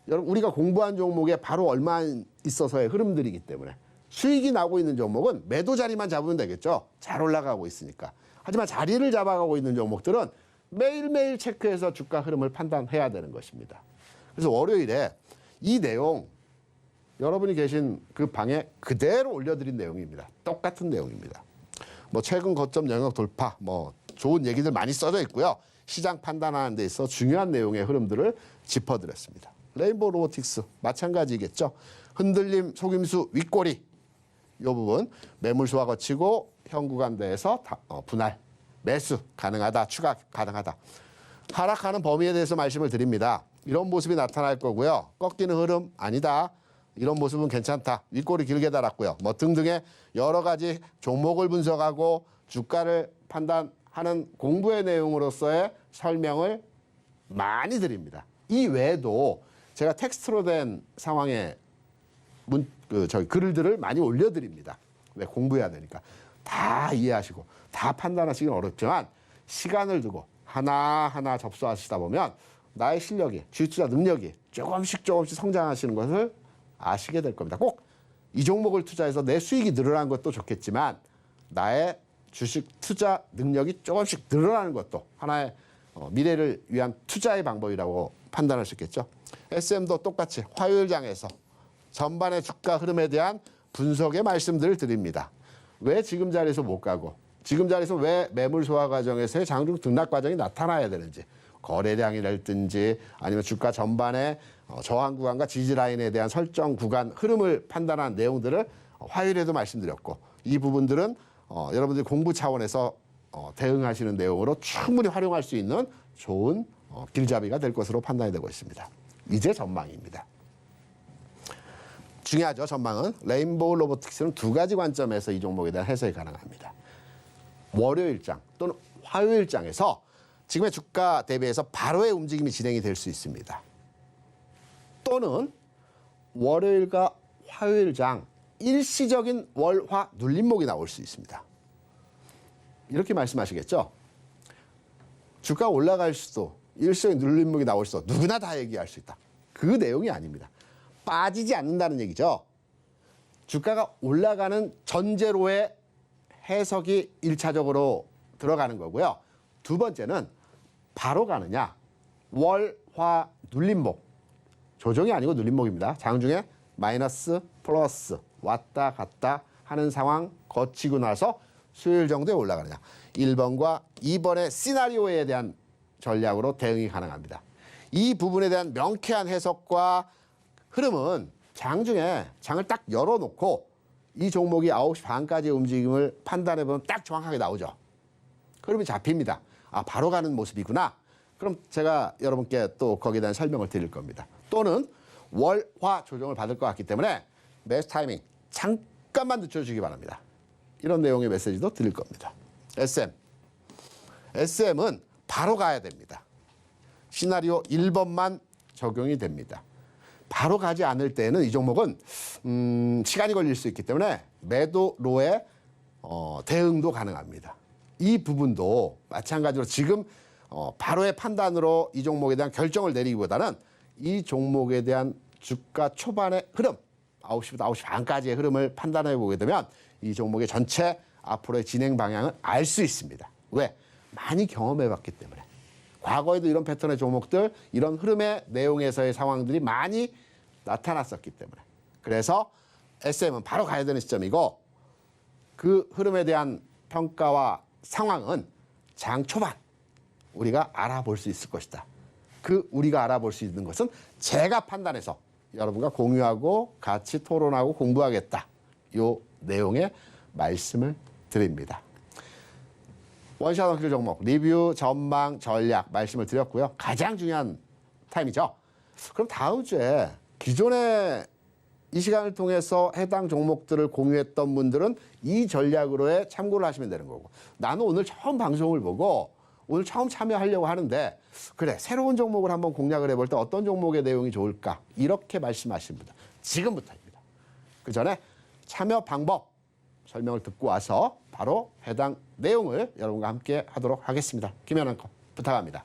B: 여러분 우리가 공부한 종목에 바로 얼마 있어서의 흐름들이기 때문에 수익이 나고 있는 종목은 매도 자리만 잡으면 되겠죠. 잘 올라가고 있으니까. 하지만 자리를 잡아가고 있는 종목들은 매일매일 체크해서 주가 흐름을 판단해야 되는 것입니다. 그래서 월요일에 이 내용 여러분이 계신 그 방에 그대로 올려드린 내용입니다. 똑같은 내용입니다. 최근 거점 영역 돌파 좋은 얘기들 많이 써져 있고요. 시장 판단하는 데 있어 중요한 내용의 흐름들을 짚어드렸습니다. 레인보우 로보틱스 마찬가지겠죠. 흔들림 속임수 윗꼬리 이 부분 매물수와 거치고 현 구간대에서 분할 매수 가능하다. 추가 가능하다. 하락하는 범위에 대해서 말씀을 드립니다. 이런 모습이 나타날 거고요. 꺾이는 흐름 아니다. 이런 모습은 괜찮다. 윗꼬리 길게 달았고요. 뭐 등등의 여러 가지 종목을 분석하고 주가를 판단하는 공부의 내용으로서의 설명을 많이 드립니다. 이 외에도 제가 텍스트로 된 상황의 글들을 많이 올려드립니다. 왜? 공부해야 되니까. 다 이해하시고 다 판단하시기는 어렵지만 시간을 두고 하나하나 접수하시다 보면 나의 실력이, 주식투자 능력이 조금씩 성장하시는 것을 아시게 될 겁니다. 꼭 이 종목을 투자해서 내 수익이 늘어나는 것도 좋겠지만 나의 주식 투자 능력이 조금씩 늘어나는 것도 하나의 미래를 위한 투자의 방법이라고 판단할 수 있겠죠. SM도 똑같이 화요일장에서 전반의 주가 흐름에 대한 분석의 말씀들을 드립니다. 왜 지금 자리에서 못 가고 지금 자리에서 왜 매물 소화 과정에서의 장중 등락 과정이 나타나야 되는지, 거래량이랄든지 아니면 주가 전반의 저항 구간과 지지 라인에 대한 설정 구간 흐름을 판단한 내용들을 화요일에도 말씀드렸고, 이 부분들은 여러분들이 공부 차원에서 대응하시는 내용으로 충분히 활용할 수 있는 좋은 길잡이가 될 것으로 판단이 되고 있습니다. 이제 전망입니다. 중요하죠. 전망은. 레인보우 로보틱스는 두 가지 관점에서 이 종목에 대한 해석이 가능합니다. 월요일장 또는 화요일장에서 지금의 주가 대비해서 바로의 움직임이 진행이 될 수 있습니다. 또는 월요일과 화요일장 일시적인 월화 눌림목이 나올 수 있습니다. 이렇게 말씀하시겠죠? 주가가 올라갈 수도 일시적인 눌림목이 나올 수도 누구나 다 얘기할 수 있다. 그 내용이 아닙니다. 빠지지 않는다는 얘기죠. 주가가 올라가는 전제로의 해석이 1차적으로 들어가는 거고요. 두 번째는 바로 가느냐. 월, 화, 눌림목. 조정이 아니고 눌림목입니다. 장중에 마이너스, 플러스 왔다 갔다 하는 상황 거치고 나서 수요일 정도에 올라가느냐. 1번과 2번의 시나리오에 대한 전략으로 대응이 가능합니다. 이 부분에 대한 명쾌한 해석과 흐름은 장중에 장을 딱 열어놓고 이 종목이 9시 반까지의 움직임을 판단해보면 딱 정확하게 나오죠. 흐름이 잡힙니다. 아, 바로 가는 모습이구나. 그럼 제가 여러분께 또 거기에 대한 설명을 드릴 겁니다. 또는 월, 화 조정을 받을 것 같기 때문에 매수 타이밍 잠깐만 늦춰주시기 바랍니다. 이런 내용의 메시지도 드릴 겁니다. SM은 바로 가야 됩니다. 시나리오 1번만 적용이 됩니다. 바로 가지 않을 때는 이 종목은 시간이 걸릴 수 있기 때문에 매도로의 대응도 가능합니다. 이 부분도 마찬가지로 지금 바로의 판단으로 이 종목에 대한 결정을 내리기보다는 이 종목에 대한 주가 초반의 흐름, 9시부터 9시 반까지의 흐름을 판단해 보게 되면 이 종목의 전체 앞으로의 진행 방향을 알 수 있습니다. 왜? 많이 경험해 봤기 때문에. 과거에도 이런 패턴의 종목들, 이런 흐름의 내용에서의 상황들이 많이 나타났었기 때문에. 그래서 SM은 바로 가야 되는 시점이고, 그 흐름에 대한 평가와 상황은 장 초반 우리가 알아볼 수 있을 것이다. 그 우리가 알아볼 수 있는 것은 제가 판단해서 여러분과 공유하고 같이 토론하고 공부하겠다. 요 내용의 말씀을 드립니다. 원샷 원킬 종목 리뷰 전망 전략 말씀을 드렸고요. 가장 중요한 타임이죠. 그럼 다음 주에 기존에 이 시간을 통해서 해당 종목들을 공유했던 분들은 이 전략으로의 참고를 하시면 되는 거고, 나는 오늘 처음 방송을 보고 오늘 처음 참여하려고 하는데 그래 새로운 종목을 한번 공략을 해볼 때 어떤 종목의 내용이 좋을까, 이렇게 말씀하시는 분들 지금부터입니다. 그 전에 참여 방법 설명을 듣고 와서 바로 해당 내용을 여러분과 함께 하도록 하겠습니다. 김현환 거 부탁합니다.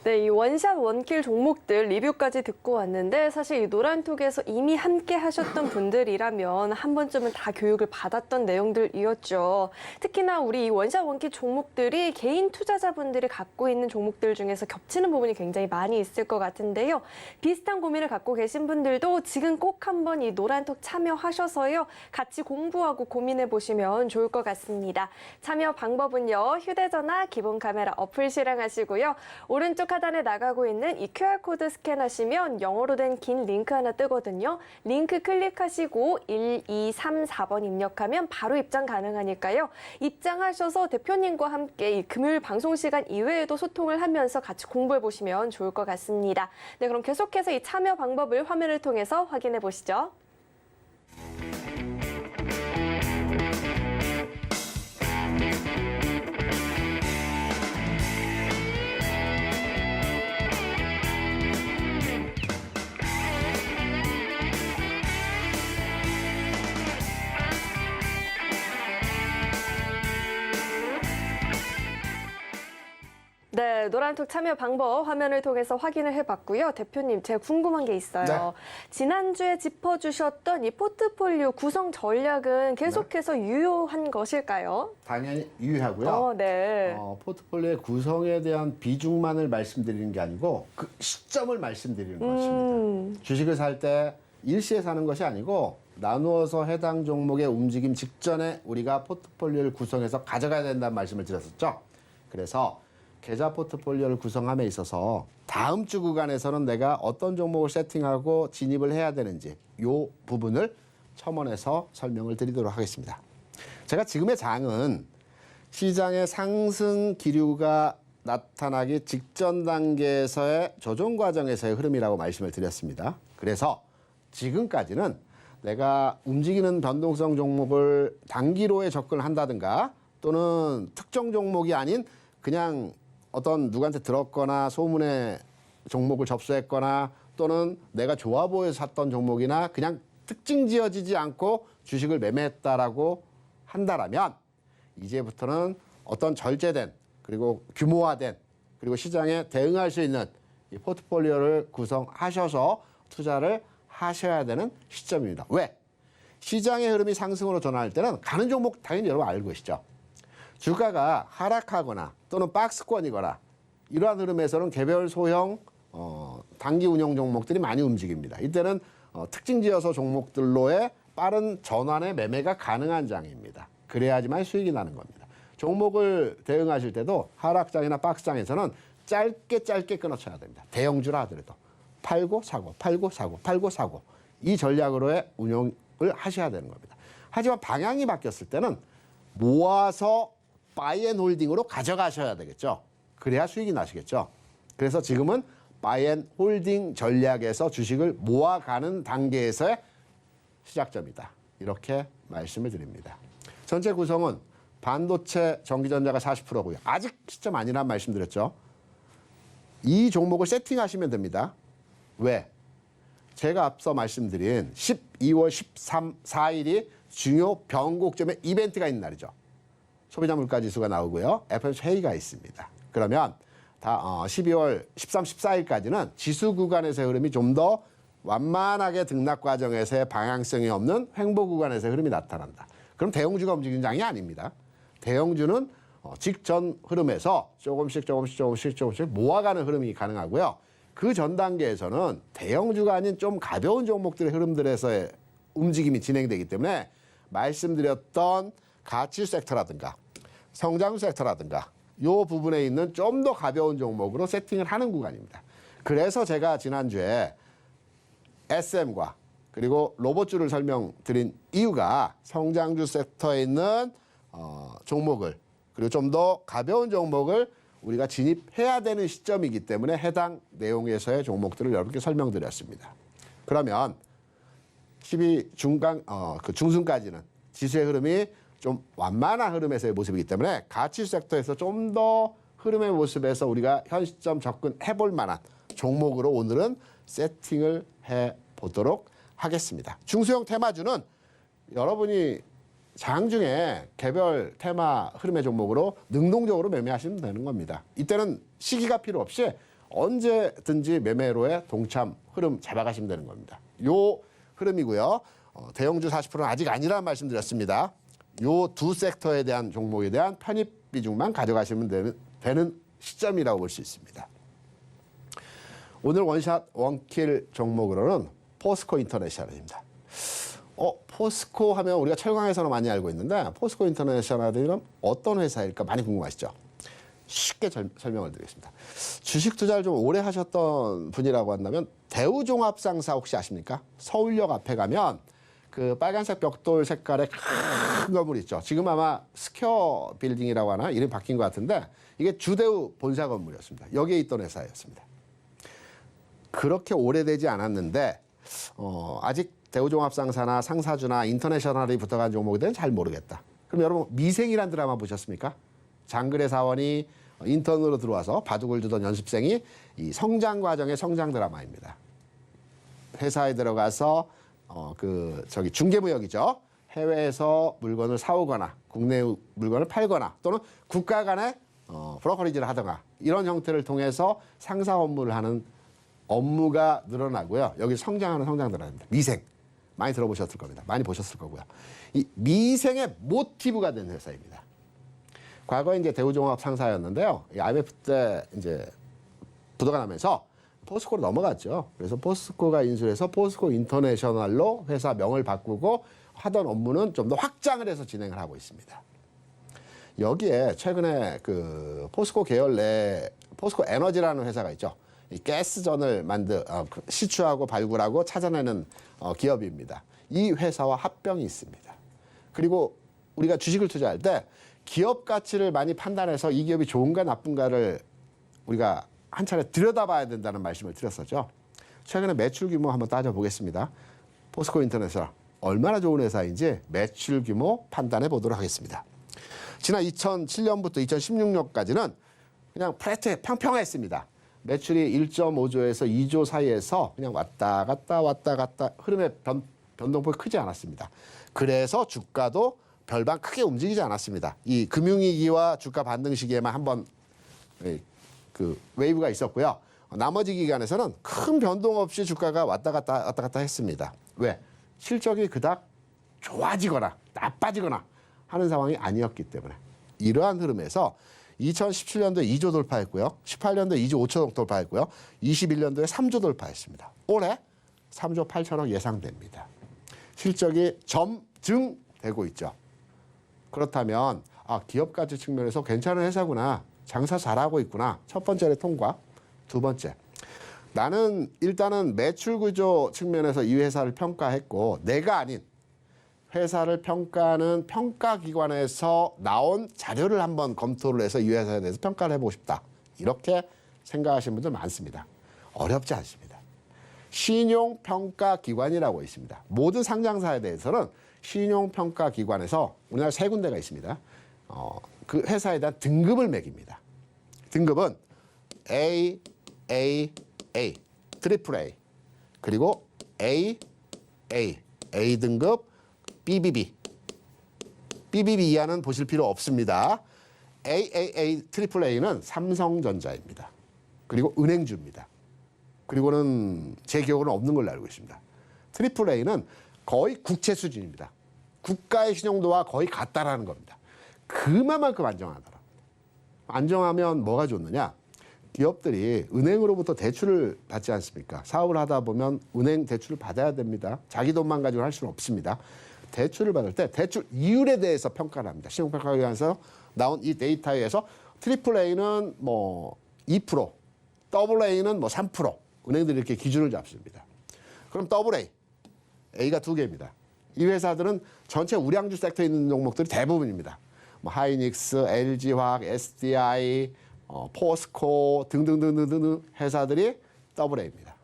A: 네, 이 원샷 원킬 종목들 리뷰까지 듣고 왔는데 사실 이 노란톡에서 이미 함께 하셨던 분들이라면 한 번쯤은 다 교육을 받았던 내용들이었죠. 특히나 우리 이 원샷 원킬 종목들이 개인 투자자분들이 갖고 있는 종목들 중에서 겹치는 부분이 굉장히 많이 있을 것 같은데요. 비슷한 고민을 갖고 계신 분들도 지금 꼭 한번 이 노란톡 참여하셔서요. 같이 공부하고 고민해 보시면 좋을 것 같습니다. 참여 방법은요. 휴대전화 기본 카메라 어플 실행하시고요. 오른쪽 우측 하단에 나가고 있는 이 QR코드 스캔하시면 영어로 된 긴 링크 하나 뜨거든요. 링크 클릭하시고 1234번 입력하면 바로 입장 가능하니까요. 입장하셔서 대표님과 함께 이 금요일 방송 시간 이외에도 소통을 하면서 같이 공부해 보시면 좋을 것 같습니다. 네, 그럼 계속해서 이 참여 방법을 화면을 통해서 확인해 보시죠. 네, 노란톡 참여 방법 화면을 통해서 확인을 해봤고요. 대표님, 제가 궁금한 게 있어요.
B: 네.
A: 지난주에 짚어주셨던 이 포트폴리오 구성 전략은 계속해서 유효한 것일까요?
B: 당연히 유효하고요.
A: 네.
B: 포트폴리오의 구성에 대한 비중만을 말씀드리는 게 아니고 그 시점을 말씀드리는 것입니다. 주식을 살 때 일시에 사는 것이 아니고 나누어서 해당 종목의 움직임 직전에 우리가 포트폴리오를 구성해서 가져가야 된다는 말씀을 드렸었죠. 그래서 계좌 포트폴리오를 구성함에 있어서 다음 주 구간에서는 내가 어떤 종목을 세팅하고 진입을 해야 되는지 이 부분을 첨언해서 설명을 드리도록 하겠습니다. 제가 지금의 장은 시장의 상승 기류가 나타나기 직전 단계에서의 조정 과정에서의 흐름이라고 말씀을 드렸습니다. 그래서 지금까지는 내가 움직이는 변동성 종목을 단기로에 접근을 한다든가 또는 특정 종목이 아닌 그냥 어떤 누구한테 들었거나 소문에 종목을 접수했거나 또는 내가 좋아 보여서 샀던 종목이나 그냥 특징 지어지지 않고 주식을 매매했다라고 한다라면 이제부터는 어떤 절제된 그리고 규모화된 그리고 시장에 대응할 수 있는 이 포트폴리오를 구성하셔서 투자를 하셔야 되는 시점입니다. 왜? 시장의 흐름이 상승으로 전환할 때는 가는 종목 당연히 여러분 알고 계시죠. 주가가 하락하거나 또는 박스권이거나 이러한 흐름에서는 개별 소형 단기 운용 종목들이 많이 움직입니다. 이때는 특징 지어서 종목들로의 빠른 전환의 매매가 가능한 장입니다. 그래야지만 수익이 나는 겁니다. 종목을 대응하실 때도 하락장이나 박스장에서는 짧게 끊어쳐야 됩니다. 대형주라 하더라도 팔고 사고 팔고 사고 팔고 사고 이 전략으로의 운용을 하셔야 되는 겁니다. 하지만 방향이 바뀌었을 때는 모아서 바이앤홀딩으로 가져가셔야 되겠죠. 그래야 수익이 나시겠죠. 그래서 지금은 바이앤홀딩 전략에서 주식을 모아가는 단계에서의 시작점이다. 이렇게 말씀을 드립니다. 전체 구성은 반도체, 전기전자가 40%고요. 아직 시점 아니란 말씀드렸죠. 이 종목을 세팅하시면 됩니다. 왜? 제가 앞서 말씀드린 12월 4일이 중요 변곡점의 이벤트가 있는 날이죠. 소비자 물가지수가 나오고요. FOMC 회의가 있습니다. 그러면 12월 13, 14일까지는 지수 구간에서의 흐름이 좀 더 완만하게 등락 과정에서의 방향성이 없는 횡보 구간에서의 흐름이 나타난다. 그럼 대형주가 움직이는 장이 아닙니다. 대형주는 직전 흐름에서 조금씩 모아가는 흐름이 가능하고요. 그 전 단계에서는 대형주가 아닌 좀 가벼운 종목들의 흐름들에서의 움직임이 진행되기 때문에 말씀드렸던 가치 섹터라든가 성장 섹터라든가 이 부분에 있는 좀 더 가벼운 종목으로 세팅을 하는 구간입니다. 그래서 제가 지난주에 SM과 그리고 로봇주를 설명드린 이유가 성장주 섹터에 있는 종목을 그리고 좀 더 가벼운 종목을 우리가 진입해야 되는 시점이기 때문에 해당 내용에서의 종목들을 여러분께 설명드렸습니다. 그러면 12 중간 중순까지는 지수의 흐름이 좀 완만한 흐름에서의 모습이기 때문에 가치 섹터에서 좀 더 흐름의 모습에서 우리가 현 시점 접근해 볼 만한 종목으로 오늘은 세팅을 해 보도록 하겠습니다. 중소형 테마주는 여러분이 장중에 개별 테마 흐름의 종목으로 능동적으로 매매하시면 되는 겁니다. 이때는 시기가 필요 없이 언제든지 매매로의 동참 흐름 잡아가시면 되는 겁니다. 요 흐름이고요. 대형주 40%는 아직 아니라는 말씀드렸습니다. 요 두 섹터에 대한 종목에 대한 편입 비중만 가져가시면 되는 시점이라고 볼 수 있습니다. 오늘 원샷 원킬 종목으로는 포스코 인터내셔널입니다. 포스코 하면 우리가 철강에서는 많이 알고 있는데 포스코 인터내셔널은 어떤 회사일까 많이 궁금하시죠? 쉽게 설명을 드리겠습니다. 주식 투자를 좀 오래 하셨던 분이라고 한다면 대우종합상사 혹시 아십니까? 서울역 앞에 가면 그 빨간색 벽돌 색깔의 큰 건물 있죠. 지금 아마 스퀘어 빌딩이라고 하나 이름이 바뀐 것 같은데 이게 주대우 본사 건물이었습니다. 여기에 있던 회사였습니다. 그렇게 오래되지 않았는데 아직 대우종합상사나 상사주나 인터내셔널이 붙어간 종목에 대해서는 잘 모르겠다. 그럼 여러분 미생이란 드라마 보셨습니까? 장글의 사원이 인턴으로 들어와서 바둑을 두던 연습생이 이 성장 과정의 성장 드라마입니다. 회사에 들어가서 중개무역이죠. 해외에서 물건을 사오거나 국내 물건을 팔거나 또는 국가 간의 브로커리지를 하거나 이런 형태를 통해서 상사 업무를 하는 업무가 늘어나고요. 여기 성장하는 성장 드라마입니다. 미생. 많이 들어보셨을 겁니다. 많이 보셨을 거고요. 이 미생의 모티브가 된 회사입니다. 과거에 이제 대우종합 상사였는데요. 이 IMF 때 이제 부도가 나면서 포스코로 넘어갔죠. 그래서 포스코가 인수해서 포스코 인터내셔널로 회사 명을 바꾸고 하던 업무는 좀 더 확장을 해서 진행을 하고 있습니다. 여기에 최근에 그 포스코 계열 내 포스코 에너지라는 회사가 있죠. 이 가스전을 시추하고 발굴하고 찾아내는 기업입니다. 이 회사와 합병이 있습니다. 그리고 우리가 주식을 투자할 때 기업 가치를 많이 판단해서 이 기업이 좋은가 나쁜가를 우리가 한 차례 들여다봐야 된다는 말씀을 드렸었죠. 최근에 매출 규모 한번 따져보겠습니다. 포스코 인터내셔널 얼마나 좋은 회사인지 매출 규모 판단해 보도록 하겠습니다. 지난 2007년부터 2016년까지는 그냥 플랫해 평평했습니다. 매출이 1.5조에서 2조 사이에서 그냥 왔다 갔다 흐름의 변동폭이 크지 않았습니다. 그래서 주가도 별반 크게 움직이지 않았습니다. 이 금융위기와 주가 반등 시기에만 한번 그 웨이브가 있었고요. 나머지 기간에서는 큰 변동 없이 주가가 왔다 갔다 했습니다. 왜? 실적이 그닥 좋아지거나 나빠지거나 하는 상황이 아니었기 때문에. 이러한 흐름에서 2017년도에 2조 돌파했고요. 18년도에 2조 5천억 돌파했고요. 21년도에 3조 돌파했습니다. 올해 3조 8천억 예상됩니다. 실적이 점증되고 있죠. 그렇다면 기업 가치 측면에서 괜찮은 회사구나. 장사 잘하고 있구나. 첫 번째로 통과. 두 번째. 나는 일단은 매출 구조 측면에서 이 회사를 평가했고 내가 아닌 회사를 평가하는 평가기관에서 나온 자료를 한번 검토를 해서 이 회사에 대해서 평가를 해보고 싶다. 이렇게 생각하시는 분들 많습니다. 어렵지 않습니다. 신용평가기관이라고 있습니다. 모든 상장사에 대해서는 신용평가기관에서 우리나라 세 군데가 있습니다. 그 회사에 대한 등급을 매깁니다. 등급은 A, 트리플 A, 그리고 A 등급, BBB 이하는 보실 필요 없습니다. 트리플 A는 삼성전자입니다. 그리고 은행주입니다. 그리고는 제 기억으로는 없는 걸로 알고 있습니다. 트리플 A는 거의 국채 수준입니다. 국가의 신용도와 거의 같다라는 겁니다. 그만큼 안정하더라. 안정하면 뭐가 좋느냐? 기업들이 은행으로부터 대출을 받지 않습니까? 사업을 하다 보면 은행 대출을 받아야 됩니다. 자기 돈만 가지고 할 수는 없습니다. 대출을 받을 때 대출 이율에 대해서 평가를 합니다. 신용평가기관에서 나온 이 데이터에 의해서 트리플 A는 뭐 2%, 더블 A는 뭐 3%. 은행들이 이렇게 기준을 잡습니다. 그럼 더블 A, A가 두 개입니다. 이 회사들은 전체 우량주 섹터에 있는 종목들이 대부분입니다. 뭐 하이닉스, LG화학, SDI, 포스코 등등등등 회사들이 더블 A입니다.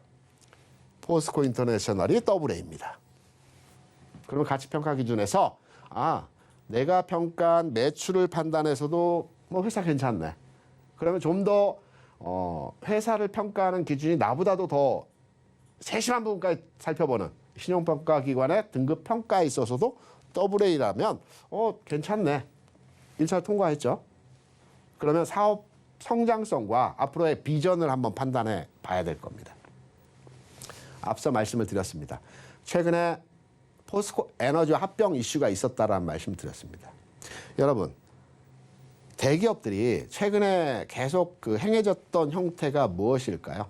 B: 포스코 인터내셔널이 더블 A입니다. 그러면 가치평가 기준에서 내가 평가한 매출을 판단해서도 뭐 회사 괜찮네. 그러면 좀 더 회사를 평가하는 기준이 나보다도 더 세심한 부분까지 살펴보는 신용평가 기관의 등급 평가에 있어서도 더블 A라면 괜찮네. 1차 통과했죠. 그러면 사업 성장성과 앞으로의 비전을 한번 판단해 봐야 될 겁니다. 앞서 말씀을 드렸습니다. 최근에 포스코 에너지와 합병 이슈가 있었다라는 말씀을 드렸습니다. 여러분, 대기업들이 최근에 계속 행해졌던 형태가 무엇일까요?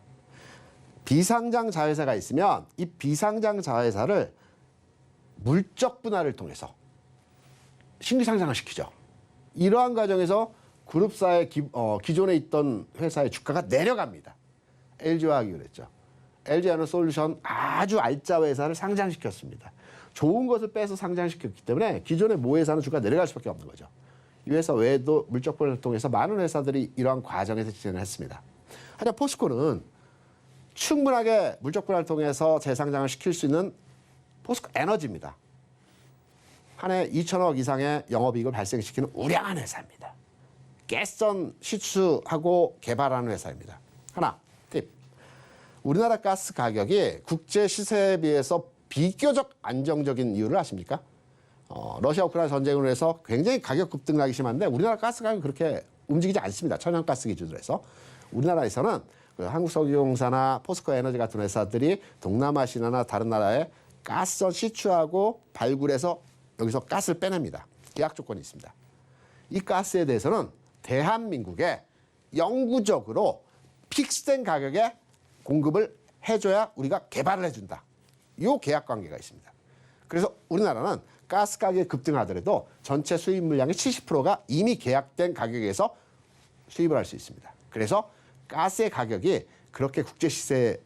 B: 비상장 자회사가 있으면 이 비상장 자회사를 물적 분할을 통해서 신규 상장을 시키죠. 이러한 과정에서 그룹사의 기존에 있던 회사의 주가가 내려갑니다. LG와 하기로 했죠. LG에너솔루션 아주 알짜 회사를 상장시켰습니다. 좋은 것을 빼서 상장시켰기 때문에 기존의 모 회사는 주가가 내려갈 수밖에 없는 거죠. 이 회사 외에도 물적 분할을 통해서 많은 회사들이 이러한 과정에서 진행을 했습니다. 하지만 포스코는 충분하게 물적 분할을 통해서 재상장을 시킬 수 있는 포스코 에너지입니다. 한 해 2천억 이상의 영업이익을 발생시키는 우량한 회사입니다. 가스전 시추하고 개발하는 회사입니다. 하나, 팁. 우리나라 가스 가격이 국제 시세에 비해서 비교적 안정적인 이유를 아십니까? 러시아 우크라이나 전쟁으로 해서 굉장히 가격 급등락이 심한데 우리나라 가스 가격이 그렇게 움직이지 않습니다. 천연가스 기준으로 해서. 우리나라에서는 그 한국석유공사나 포스코에너지 같은 회사들이 동남아시아나 다른 나라에 가스전 시추하고 발굴해서 여기서 가스를 빼냅니다. 계약 조건이 있습니다. 이 가스에 대해서는 대한민국에 영구적으로 픽스된 가격에 공급을 해줘야 우리가 개발을 해준다. 이 계약 관계가 있습니다. 그래서 우리나라는 가스 가격이 급등하더라도 전체 수입 물량의 70%가 이미 계약된 가격에서 수입을 할 수 있습니다. 그래서 가스의 가격이 그렇게 국제 시세에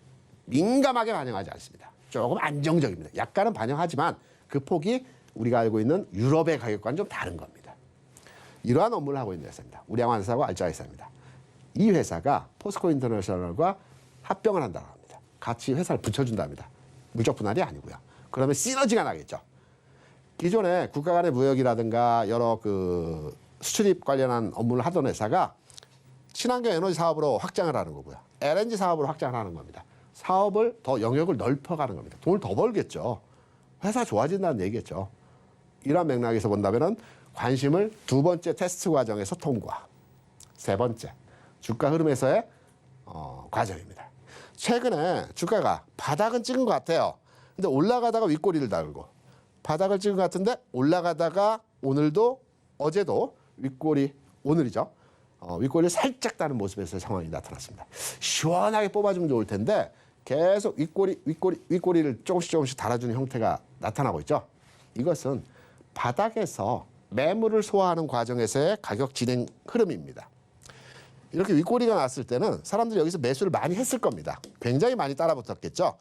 B: 민감하게 반영하지 않습니다. 조금 안정적입니다. 약간은 반영하지만 그 폭이 우리가 알고 있는 유럽의 가격과는 좀 다른 겁니다. 이러한 업무를 하고 있는 회사입니다. 우량한 회사고 알짜 회사입니다. 이 회사가 포스코 인터내셔널과 합병을 한다고 합니다. 같이 회사를 붙여준답니다. 물적 분할이 아니고요. 그러면 시너지가 나겠죠. 기존에 국가 간의 무역이라든가 여러 그 수출입 관련한 업무를 하던 회사가 친환경 에너지 사업으로 확장을 하는 거고요. LNG 사업으로 확장을 하는 겁니다. 사업을 더 영역을 넓혀가는 겁니다. 돈을 더 벌겠죠. 회사 좋아진다는 얘기겠죠. 이러한 맥락에서 본다면은 관심을 두 번째 테스트 과정에서 통과. 세 번째, 주가 흐름에서의 과정입니다. 최근에 주가가 바닥은 찍은 것 같아요. 근데 올라가다가 윗꼬리를 달고 바닥을 찍은 것 같은데 올라가다가 오늘도 어제도 윗꼬리, 오늘이죠. 윗꼬리를 살짝 다는 모습에서의 상황이 나타났습니다. 시원하게 뽑아주면 좋을 텐데 계속 윗꼬리를 조금씩 달아주는 형태가 나타나고 있죠. 이것은 바닥에서 매물을 소화하는 과정에서의 가격 진행 흐름입니다. 이렇게 윗꼬리가 났을 때는 사람들이 여기서 매수를 많이 했을 겁니다. 굉장히 많이 따라붙었겠죠.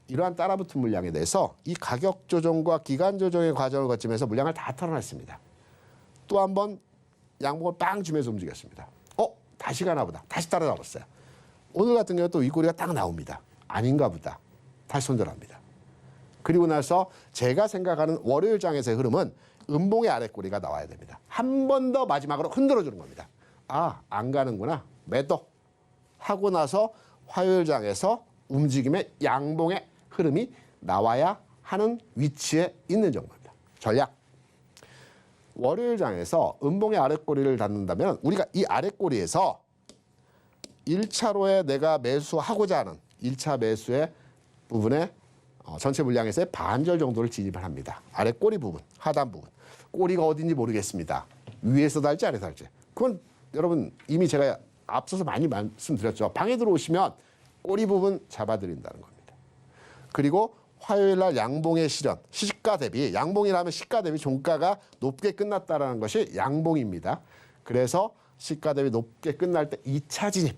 B: 이러한 따라붙은 물량에 대해서 이 가격 조정과 기간 조정의 과정을 거치면서 물량을 다 털어냈습니다. 또 한 번 양봉을 빵 주면서 움직였습니다. 다시 가나 보다. 다시 따라잡았어요. 오늘 같은 경우 또 윗꼬리가 딱 나옵니다. 아닌가 보다. 다시 손절합니다. 그리고 나서 제가 생각하는 월요일 장에서의 흐름은 음봉의 아랫꼬리가 나와야 됩니다. 한 번 더 마지막으로 흔들어주는 겁니다. 안 가는구나. 매도. 하고 나서 화요일 장에서 움직임의 양봉의 흐름이 나와야 하는 위치에 있는 정도입니다. 전략. 월요일 장에서 음봉의 아랫꼬리를 닫는다면 우리가 이 아랫꼬리에서 1차로에 내가 매수하고자 하는 1차 매수의 부분에 전체 물량에서의 반절 정도를 진입을 합니다. 아랫꼬리 부분, 하단 부분. 꼬리가 어딘지 모르겠습니다. 위에서 달지 아래서 달지. 그건 여러분 이미 제가 앞서서 많이 말씀드렸죠. 방에 들어오시면 꼬리 부분 잡아드린다는 겁니다. 그리고 화요일 날 양봉의 실현, 시가 대비, 양봉이라면 시가 대비 종가가 높게 끝났다는 것이 양봉입니다. 그래서 시가 대비 높게 끝날 때 2차 진입,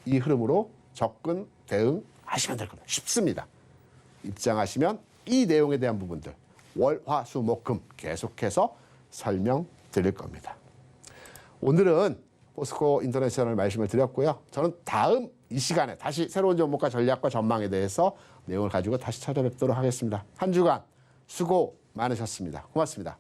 B: 이 흐름으로 접근, 대응하시면 될 겁니다. 쉽습니다. 입장하시면 이 내용에 대한 부분들 월, 화, 수, 목, 금 계속해서 설명드릴 겁니다. 오늘은 포스코 인터내셔널 말씀을 드렸고요. 저는 다음 이 시간에 다시 새로운 종목과 전략과 전망에 대해서 내용을 가지고 다시 찾아뵙도록 하겠습니다. 한 주간 수고 많으셨습니다. 고맙습니다.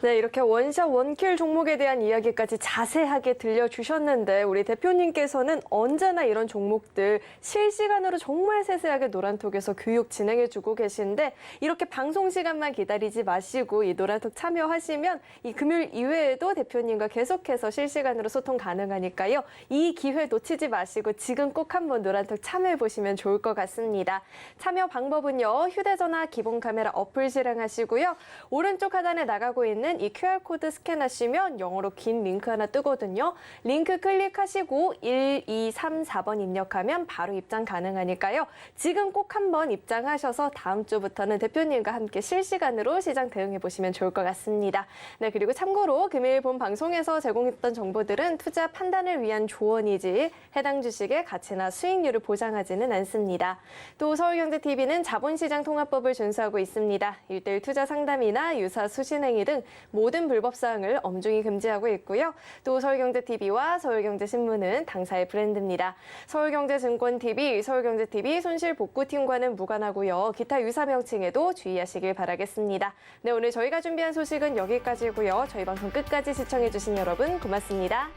A: 네, 이렇게 원샷 원킬 종목에 대한 이야기까지 자세하게 들려주셨는데 우리 대표님께서는 언제나 이런 종목들 실시간으로 정말 세세하게 노란톡에서 교육 진행해주고 계신데 이렇게 방송 시간만 기다리지 마시고 이 노란톡 참여하시면 이 금요일 이외에도 대표님과 계속해서 실시간으로 소통 가능하니까요. 이 기회 놓치지 마시고 지금 꼭 한번 노란톡 참여해보시면 좋을 것 같습니다. 참여 방법은요. 휴대전화 기본 카메라 어플 실행하시고요. 오른쪽 하단에 나가고 있는 있는 이 QR코드 스캔하시면 영어로 긴 링크 하나 뜨거든요. 링크 클릭하시고 1234번 입력하면 바로 입장 가능하니까요. 지금 꼭 한번 입장하셔서 다음 주부터는 대표님과 함께 실시간으로 시장 대응해 보시면 좋을 것 같습니다. 네, 그리고 참고로 금일 본 방송에서 제공했던 정보들은 투자 판단을 위한 조언이지 해당 주식의 가치나 수익률을 보장하지는 않습니다. 또 서울경제TV는 자본시장 통합법을 준수하고 있습니다. 1:1 투자 상담이나 유사 수신행위 등 모든 불법 사항을 엄중히 금지하고 있고요. 또 서울경제TV와 서울경제신문은 당사의 브랜드입니다. 서울경제증권TV, 서울경제TV 손실복구팀과는 무관하고요. 기타 유사 명칭에도 주의하시길 바라겠습니다. 네, 오늘 저희가 준비한 소식은 여기까지고요. 저희 방송 끝까지 시청해주신 여러분 고맙습니다.